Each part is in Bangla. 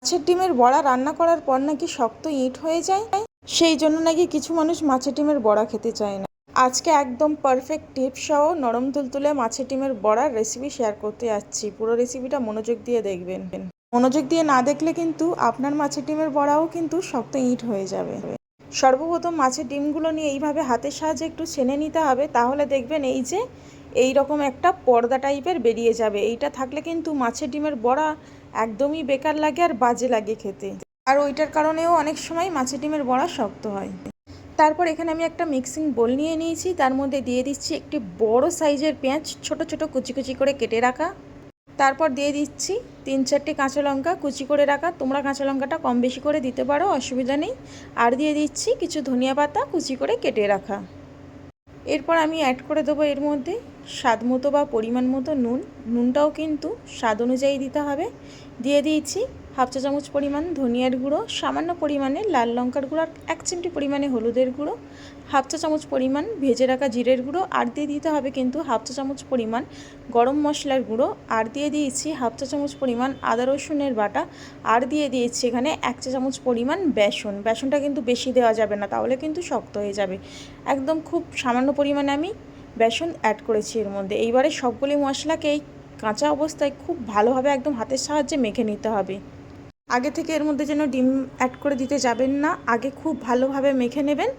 মাছের ডিমের বড়া রান্না করার পর নাকি শক্ত ইট হয়ে যায়, সেই জন্য নাকি কিছু মানুষ মাছের ডিমের বড়া খেতে চায় না। আজকে একদম পারফেক্ট টিপস সহ নরম তুলতুলে মাছের ডিমের বড়ার রেসিপি শেয়ার করতে যাচ্ছি। পুরো রেসিপিটা মনোযোগ দিয়ে দেখবেন। মনোযোগ দিয়ে না দেখলে কিন্তু আপনার মাছের ডিমের বড়াও কিন্তু শক্ত ইট হয়ে যাবে। সর্বপ্রথম মাছের ডিমগুলো নিয়ে এইভাবে হাতের সাহায্যে একটু ছেনে নিতে হবে, তাহলে দেখবেন এই যে এই রকম একটা পর্দা টাইপের বেরিয়ে যাবে। এইটা থাকলে কিন্তু মাছের ডিমের বড়া একদমই বেকার লাগে আর বাজে লাগে খেতে, আর ওইটার কারণেও অনেক সময় মাছের ডিমের বড়া শক্ত হয়। তারপর এখানে আমি একটা মিক্সিং বোল নিয়ে নিয়েছি, তার মধ্যে দিয়ে দিচ্ছি একটি বড় সাইজের পেঁয়াজ ছোট ছোট কুচি কুচি করে কেটে রাখা। তারপর দিয়ে দিচ্ছি 3-4টি কাঁচা লঙ্কা কুচি করে রাখা, তোমরা কাঁচা লঙ্কাটা কম বেশি করে দিতে পারো, অসুবিধা নেই। আর দিয়ে দিচ্ছি কিছু ধনিয়া পাতা কুচি করে কেটে রাখা। এরপর আমি অ্যাড করে দেবো এর মধ্যে স্বাদ মতো বা পরিমাণ মতো নুন। নুনটাও কিন্তু স্বাদ অনুযায়ী দিতে হবে। দিয়ে দিয়েছি 1/2 চা চামচ পরিমাণ ধনিয়ার গুঁড়ো, সামান্য পরিমাণে লাল লঙ্কার গুঁড়ো, আর 1 চিমটি পরিমাণে হলুদের গুঁড়ো, 1/2 চা চামচ পরিমাণ ভেজে রাখা জিরের গুঁড়ো, আর দিয়ে দিতে হবে কিন্তু 1/2 চা চামচ পরিমাণ গরম মশলার গুঁড়ো, আর দিয়ে দিয়েছি 1/2 চা চামচ পরিমাণ আদা রসুনের বাটা, আর দিয়ে দিয়েছি এখানে 1 চা চামচ পরিমাণ বেসন। বেসনটা কিন্তু বেশি দেওয়া যাবে না, তাহলে কিন্তু শক্ত হয়ে যাবে। একদম খুব সামান্য পরিমাণে আমি বেসন অ্যাড করেছি এর মধ্যে। এইবারে সবগুলি মশলাকে এই কাঁচা অবস্থায় খুব ভালোভাবে একদম হাতের সাহায্যে মেখে নিতে হবে। আগে থেকে এর মধ্যে যেন ডিম অ্যাড করে দিতে যাবেন না, আগে খুব ভালোভাবে মেখে নেবেন।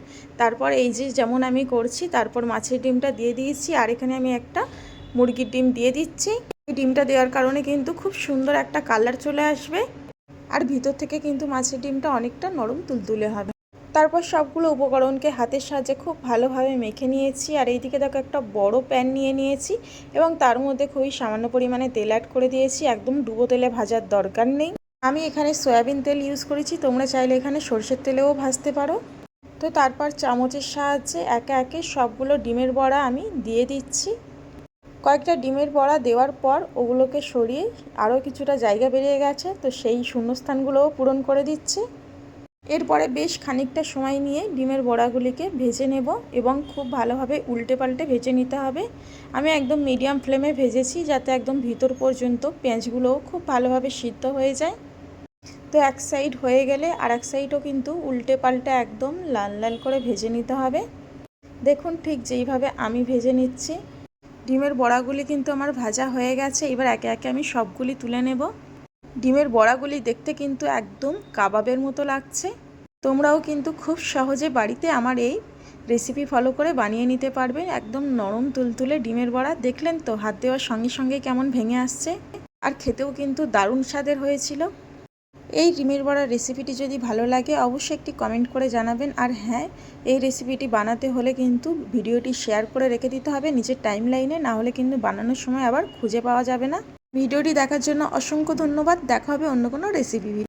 তারপর এই যে যেমন আমি করছি, তারপর মাছের ডিমটা দিয়ে দিয়েছি, আর এখানে আমি একটা মুরগির ডিম দিয়ে দিচ্ছি। এই ডিমটা দেওয়ার কারণে কিন্তু খুব সুন্দর একটা কালার চলে আসবে, আর ভিতর থেকে কিন্তু মাছের ডিমটা অনেকটা নরম তুলতুলে হবে। তারপর সবগুলো উপকরণকে হাতের সাহায্যে খুব ভালোভাবে মেখে নিয়েছি। আর এইদিকে দেখো একটা বড় প্যান নিয়ে নিয়েছি এবং তার মধ্যে খুবই সামান্য পরিমাণে তেল অ্যাড করে দিয়েছি। একদম ডুবো তেলে ভাজার দরকার নেই, আমি এখানে সয়াবিন তেল ইউজ করেছি, তোমরা চাইলে এখানে সরষের তেলেও ভাজতে পারো। তো তারপর চামচের সাহায্যে একে একে সবগুলো ডিমের বড়া আমি দিয়ে দিচ্ছি। কয়েকটা ডিমের বড়া দেওয়ার পর ওগুলোকে সরিয়ে আরও কিছুটা জায়গা বেরিয়ে গেছে, তো সেই শূন্যস্থানগুলোও পূরণ করে দিচ্ছি। এরপরে বেশ খানিকটা সময় নিয়ে ডিমের বড়াগুলিকে ভেজে নেব এবং খুব ভালোভাবে উল্টে পাল্টে ভেজে নিতে হবে। আমি একদম মিডিয়াম ফ্লেমে ভেজেছি, যাতে একদম ভিতর পর্যন্ত পেঁয়াজগুলোও খুব ভালোভাবে সিদ্ধ হয়ে যায়। তো এক সাইড হয়ে গেলে আর এক সাইডও কিন্তু উল্টে পাল্টে একদম লাল লাল করে ভেজে নিতে হবে। দেখুন ঠিক যেইভাবে আমি ভেজে নিচ্ছি। ডিমের বড়াগুলি কিন্তু আমার ভাজা হয়ে গেছে, এবার একে একে আমি সবগুলি তুলে নেব। ডিমের বড়াগুলি দেখতে কিন্তু একদম কাবাবের মতো লাগছে। তোমরাও কিন্তু খুব সহজে বাড়িতে আমার এই রেসিপি ফলো করে বানিয়ে নিতে পারবে। একদম নরম তুলতুলে ডিমের বড়া, দেখলেন তো হাত দেওয়ার সঙ্গে সঙ্গে কেমন ভেঙে আসছে, আর খেতেও কিন্তু দারুণ স্বাদের হয়েছিল। এই ডিমের বড়ার রেসিপিটি যদি ভালো লাগে অবশ্যই একটি কমেন্ট করে জানাবেন। আর হ্যাঁ, এই রেসিপিটি বানাতে হলে কিন্তু ভিডিওটি শেয়ার করে রেখে দিতে হবে নিজের টাইম লাইনে, না হলে কিন্তু বানানোর সময় আবার খুঁজে পাওয়া যাবে না। ভিডিওটি দেখার জন্য অসংখ্য ধন্যবাদ। দেখা হবে অন্য কোনো রেসিপি।